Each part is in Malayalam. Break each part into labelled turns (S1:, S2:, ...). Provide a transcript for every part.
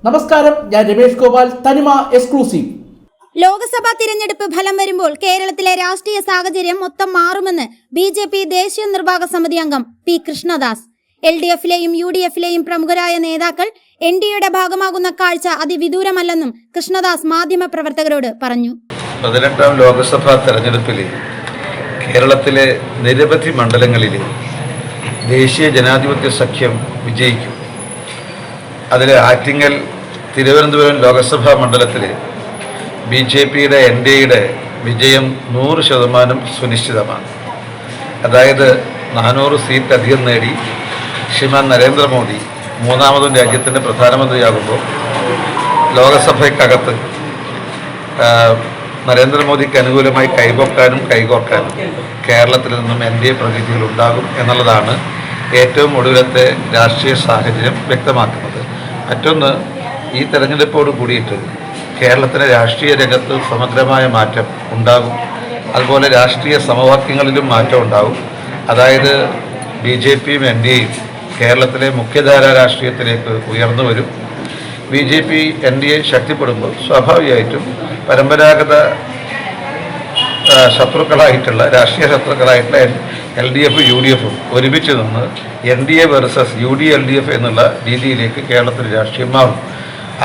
S1: നമസ്കാരം, ഞാൻ രമേഷ് ഗോപാൽ, തനിമ എക്സ്ക്ലൂസീവ്.
S2: ലോക്സഭാ തിരഞ്ഞെടുപ്പ് ഫലം വരുമ്പോൾ കേരളത്തിലെ രാഷ്ട്രീയ സാഹചര്യം മൊത്തം മാറുമെന്ന് BJP ദേശീയ നിർവാഹക സമിതി അംഗം പി കൃഷ്ണദാസ്. LDFിലെയും UDFിലെയും പ്രമുഖരായ നേതാക്കൾ NDAയുടെ ഭാഗമാകുന്ന കാഴ്ച അതിവിദൂരമല്ലെന്നും കൃഷ്ണദാസ് മാധ്യമപ്രവർത്തകരോട് പറഞ്ഞു.
S3: 18ാം ലോക്സഭാ തെരഞ്ഞെടുപ്പിൽ കേരളത്തിലെ നിരവധി മണ്ഡലങ്ങളിൽ ദേശീയ ജനാധിപത്യ സഖ്യം വിജയിക്കും. അതിൽ ആറ്റിങ്ങൽ തിരുവനന്തപുരം ലോക്സഭാ മണ്ഡലത്തിൽ BJPയുടെ NDAയുടെ വിജയം 100% സുനിശ്ചിതമാണ്. അതായത് 400 സീറ്റ് അധികം നേടി ശ്രീമാൻ നരേന്ദ്രമോദി മൂന്നാമതും രാജ്യത്തിൻ്റെ പ്രധാനമന്ത്രിയാകുമ്പോൾ ലോകസഭയ്ക്കകത്ത് നരേന്ദ്രമോദിക്ക് അനുകൂലമായി കൈകോർക്കാനും കേരളത്തിൽ നിന്നും NDA പ്രതിനിധികൾ ഉണ്ടാകും എന്നുള്ളതാണ് ഏറ്റവും ഒടുവിലത്തെ രാഷ്ട്രീയ സാഹചര്യം വ്യക്തമാക്കുന്നത്. മറ്റൊന്ന്, ഈ തെരഞ്ഞെടുപ്പോട് കൂടിയിട്ട് കേരളത്തിലെ രാഷ്ട്രീയ രംഗത്ത് സമഗ്രമായ മാറ്റം ഉണ്ടാകും. അതുപോലെ രാഷ്ട്രീയ സമവാക്യങ്ങളിലും മാറ്റം ഉണ്ടാകും. അതായത് BJPയും NDAയും കേരളത്തിലെ മുഖ്യധാരാ രാഷ്ട്രീയത്തിലേക്ക് ഉയർന്നു വരും. BJP NDA ശക്തിപ്പെടുമ്പോൾ സ്വാഭാവികമായിട്ടും പരമ്പരാഗത രാഷ്ട്രീയ ശത്രുക്കളായിട്ടുള്ള LDF UDFും ഒരുമിച്ച് നിന്ന് NDA വേഴ്സസ് UD-LDF എന്നുള്ള രീതിയിലേക്ക് കേരളത്തിൽ രാഷ്ട്രീയം മാറും.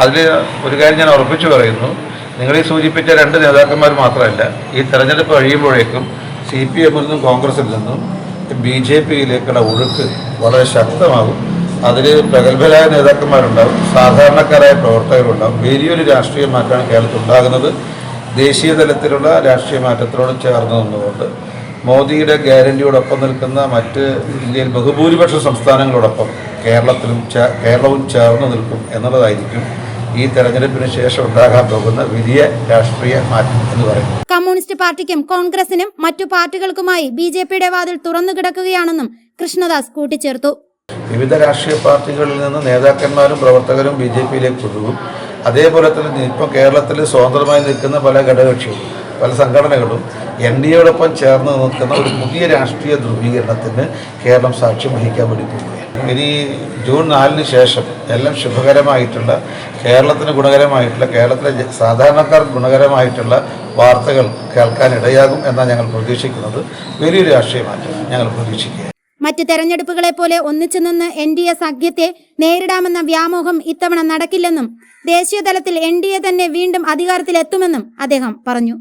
S3: അതിൽ ഒരു കാര്യം ഞാൻ ഉറപ്പിച്ചു പറയുന്നു, നിങ്ങളീ സൂചിപ്പിച്ച 2 നേതാക്കന്മാർ മാത്രമല്ല, ഈ തെരഞ്ഞെടുപ്പ് കഴിയുമ്പോഴേക്കും CPMൽ നിന്നും കോൺഗ്രസിൽ നിന്നും BJPയിലേക്കുള്ള ഒഴുക്ക് വളരെ ശക്തമാകും. അതിൽ പ്രഗത്ഭരായ നേതാക്കന്മാരുണ്ടാകും, സാധാരണക്കാരായ പ്രവർത്തകരുണ്ടാകും. വലിയൊരു രാഷ്ട്രീയ മാറ്റമാണ് കേരളത്തിൽ ഉണ്ടാകുന്നത്. ദേശീയ തലത്തിലുള്ള രാഷ്ട്രീയ മാറ്റത്തിനോട് ചേർന്ന് നിന്നുകൊണ്ട് മോദിയുടെ ഗ്യാരണ്ടിയോടൊപ്പം നിൽക്കുന്ന മറ്റ് ഇന്ത്യയിൽ ബഹുഭൂരിപക്ഷ സംസ്ഥാനങ്ങളോടൊപ്പം കേരളവും ചേർന്ന് നിൽക്കും എന്നുള്ളതായിരിക്കും ഈ തെരഞ്ഞെടുപ്പിന് ശേഷം ഉണ്ടാകാൻ പോകുന്ന വലിയ രാഷ്ട്രീയ മാറ്റം എന്ന് പറയുന്നത്.
S2: കമ്മ്യൂണിസ്റ്റ് പാർട്ടിക്കും കോൺഗ്രസിനും മറ്റു പാർട്ടികൾക്കുമായി BJPയുടെ വാതിൽ തുറന്നു കിടക്കുകയാണെന്നും കൃഷ്ണദാസ് കൂട്ടിച്ചേർത്തു.
S3: വിവിധ രാഷ്ട്രീയ പാർട്ടികളിൽ നിന്ന് നേതാക്കന്മാരും പ്രവർത്തകരും BJPയിലേക്ക് ഒഴുകും. അതേപോലെ തന്നെ ഇപ്പോൾ കേരളത്തിൽ സ്വതന്ത്രമായി നിൽക്കുന്ന പല ഘടകകക്ഷികളും പല സംഘടനകളും NDAയോടൊപ്പം ചേർന്ന് നിൽക്കുന്ന ഒരു പുതിയ രാഷ്ട്രീയ ധ്രുവീകരണത്തിന് കേരളം സാക്ഷ്യം വഹിക്കാൻ വേണ്ടി പോവുകയാണ്. ഇനി ജൂൺ 4-ന് ശേഷം എല്ലാം ശുഭകരമായിട്ടുള്ള, കേരളത്തിന് ഗുണകരമായിട്ടുള്ള, കേരളത്തിലെ സാധാരണക്കാർക്ക് ഗുണകരമായിട്ടുള്ള വാർത്തകൾ കേൾക്കാൻ ഇടയാകും എന്നാണ് ഞങ്ങൾ പ്രതീക്ഷിക്കുന്നത്. വലിയൊരു രാഷ്ട്രീയ മാറ്റം ഞങ്ങൾ പ്രതീക്ഷിക്കുക.
S2: മറ്റ് തെരഞ്ഞെടുപ്പുകളെ പോലെ ഒന്നിച്ചു നിന്ന് NDA സഖ്യത്തെ നേരിടാമെന്ന വ്യാമോഹം ഇത്തവണ നടക്കില്ലെന്നും ദേശീയ തലത്തിൽ NDA തന്നെ വീണ്ടും അധികാരത്തിലെത്തുമെന്നും അദ്ദേഹം പറഞ്ഞു.